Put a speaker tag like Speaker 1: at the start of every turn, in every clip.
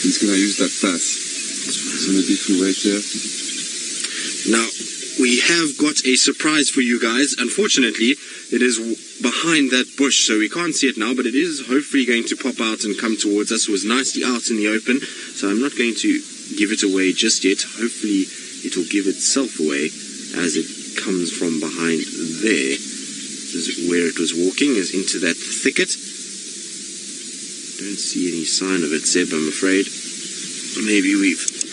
Speaker 1: He's going to use that path. So maybe if we wait there.
Speaker 2: Now, we have got a surprise for you guys. Unfortunately, it is behind that bush, so we can't see it now, but it is hopefully going to pop out and come towards us. It was nicely out in the open, so I'm not going to give it away just yet. Hopefully, it will give itself away as it comes from behind there. This is where it was walking, is into that thicket. Don't see any sign of it, Seb, I'm afraid. Maybe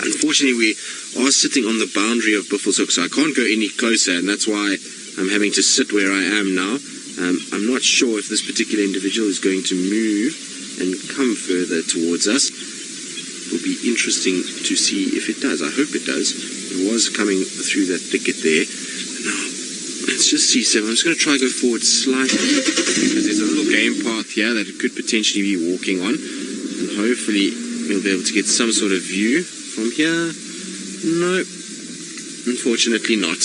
Speaker 2: unfortunately, we are sitting on the boundary of Buffelshoek, so I can't go any closer, and that's why I'm having to sit where I am now. I'm not sure if this particular individual is going to move and come further towards us. It will be interesting to see if it does. I hope it does. It was coming through that thicket there. Now, let's just see, Sam. I'm just going to try to go forward slightly, because there's a little game path here that it could potentially be walking on, and hopefully we'll be able to get some sort of view from here. No, unfortunately not.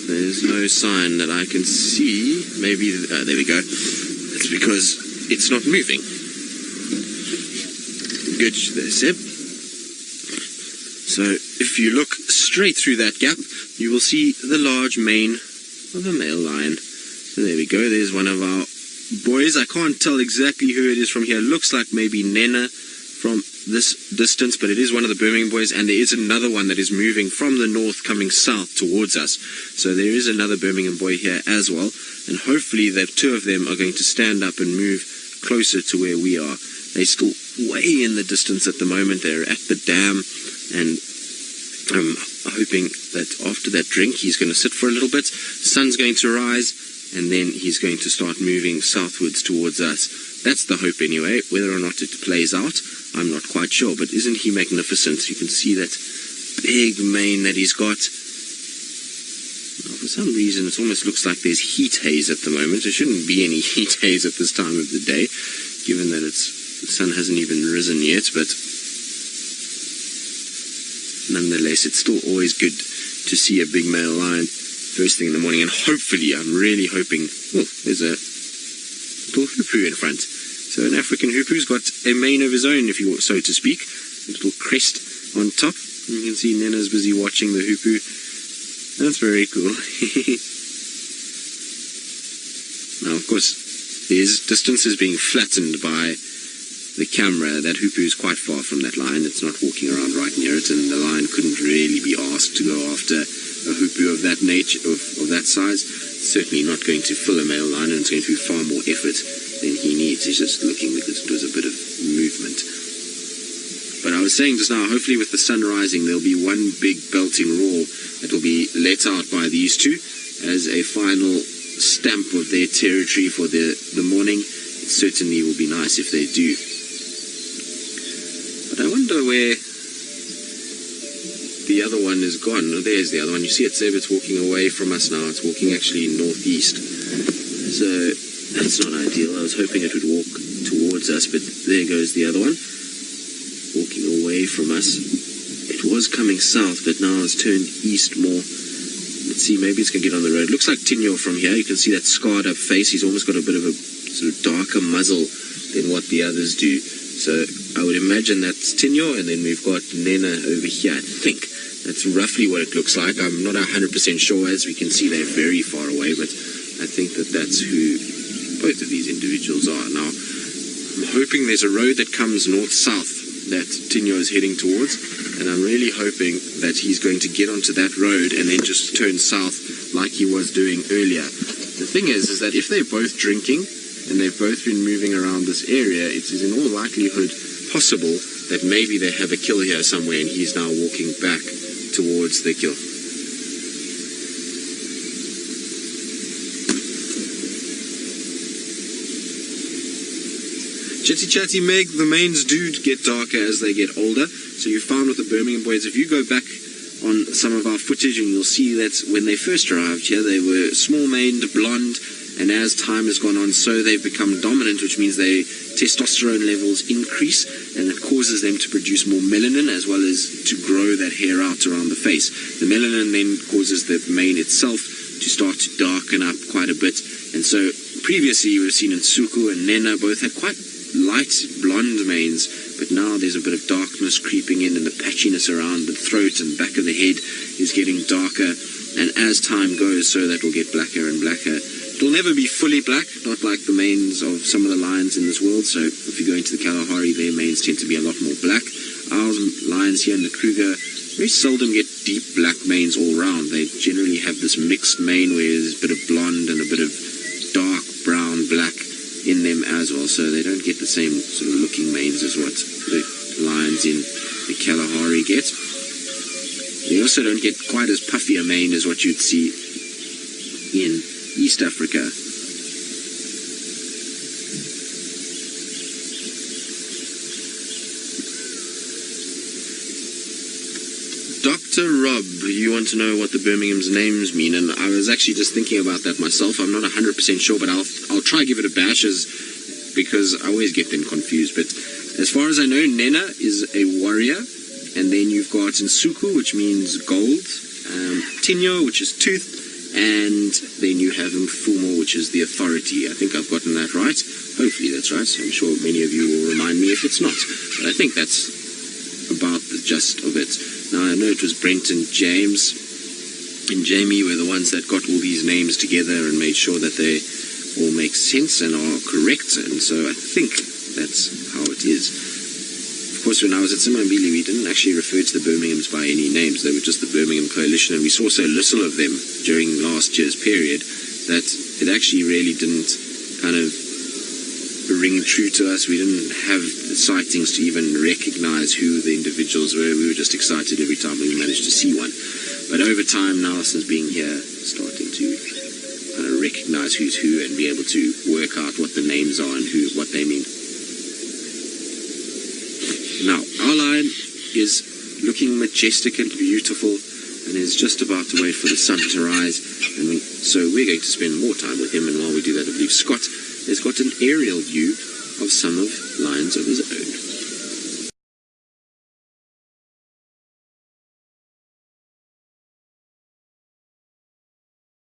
Speaker 2: There's no sign that I can see. Maybe, there we go. It's because it's not moving. Good there, Seb. So, if you look straight through that gap, you will see the large mane of a male lion. So there we go. There's one of our boys. I can't tell exactly who it is from here. It looks like maybe Nhenha from this distance, but it is one of the Birmingham boys, and there is another one that is moving from the north coming south towards us. So there is another Birmingham boy here as well, and hopefully the two of them are going to stand up and move closer to where we are. They're still way in the distance at the moment. They're at the dam, and I'm hoping that after that drink he's going to sit for a little bit, the sun's going to rise, and then he's going to start moving southwards towards us. That's the hope anyway. Whether or not it plays out, I'm not quite sure, but isn't he magnificent? You can see that big mane that he's got. Now, for some reason, it almost looks like there's heat haze at the moment. There shouldn't be any heat haze at this time of the day, given that the sun hasn't even risen yet, but nonetheless, it's still always good to see a big male lion first thing in the morning, and hopefully, I'm really hoping, oh, there's a little hoopoo in front. So an African hoopoo's got a mane of his own, if you so to speak. A little crest on top. And you can see Nhenha's busy watching the hoopoo. That's very cool. Now, of course, his distance is being flattened by the camera. That hoopoo is quite far from that lion. It's not walking around right near it, and the lion couldn't really be asked to go after a hoopoo of that nature, of that size. It's certainly not going to fill a male lion, and it's going to be far more effort than he needs. He's just looking because it was a bit of movement. But I was saying just now, hopefully with the sun rising, there'll be one big belting roar that will be let out by these two as a final stamp of their territory for the morning. It certainly will be nice if they do. But I wonder where the other one is gone. Oh, there's the other one. You see it, Seb, it's walking away from us now. It's walking actually northeast. So that's not ideal. I was hoping it would walk towards us, but there goes the other one, walking away from us. It was coming south, but now it's turned east more. Let's see, maybe it's going to get on the road. Looks like Tinyo from here. You can see that scarred up face. He's almost got a bit of a sort of darker muzzle than what the others do. So I would imagine that's Tinyo, and then we've got Nhenha over here, I think. That's roughly what it looks like. I'm not 100% sure. As we can see, they're very far away, but I think that that's who both of these individuals are. Now, I'm hoping there's a road that comes north-south that Tinyo is heading towards, and I'm really hoping that he's going to get onto that road and then just turn south like he was doing earlier. The thing is that if they're both drinking and they've both been moving around this area, it is in all likelihood possible that maybe they have a kill here somewhere and he's now walking back towards the kill. Chitty chatty Meg, the mains do get darker as they get older. So you found with the Birmingham boys, if you go back on some of our footage, and you'll see that when they first arrived here, they were small-maned, blonde, and as time has gone on, so they've become dominant, which means their testosterone levels increase, and it causes them to produce more melanin, as well as to grow that hair out around the face. The melanin then causes the mane itself to start to darken up quite a bit, and so previously you would have seen Nsuku and Nhenha both had quite light blonde manes, but now there's a bit of darkness creeping in, and the patchiness around the throat and back of the head is getting darker, and as time goes, so that will get blacker and blacker. It'll never be fully black, not like the manes of some of the lions in this world. So if you go into the Kalahari, their manes tend to be a lot more black. Our lions here in the Kruger very seldom get deep black manes all round. They generally have this mixed mane where there's a bit of blonde and a bit of dark brown black in them as well. So they don't get the same sort of looking manes as what the lions in the Kalahari get. They also don't get quite as puffy a mane as what you'd see in East Africa. Dr. Rob, you want to know what the Birmingham's names mean, and I was actually just thinking about that myself. I'm not 100% sure, but I'll try give it a bash, because I always get them confused. But as far as I know, Nhenha is a warrior, and then you've got Nsuku, which means gold, Tinyo, which is tooth, and then you have Mfumo, which is the authority. I think I've gotten that right. Hopefully that's right. I'm sure many of you will remind me if it's not. But I think that's about the gist of it. Now, I know it was Brent and James and Jamie were the ones that got all these names together and made sure that they all make sense and are correct. And so I think that's how it is. Of course, when I was at Simbambili, we didn't actually refer to the Birminghams by any names. They were just the Birmingham Coalition, and we saw so little of them during last year's period that it actually really didn't kind of ring true to us. We didn't have the sightings to even recognize who the individuals were. We were just excited every time we managed to see one. But over time now, since being here, starting to kind of recognize who's who and be able to work out what the names are and what they mean. Now, our lion is looking majestic and beautiful and is just about to wait for the sun to rise. And so we're going to spend more time with him, and while we do that, I believe Scott has got an aerial view of some of lions of his own.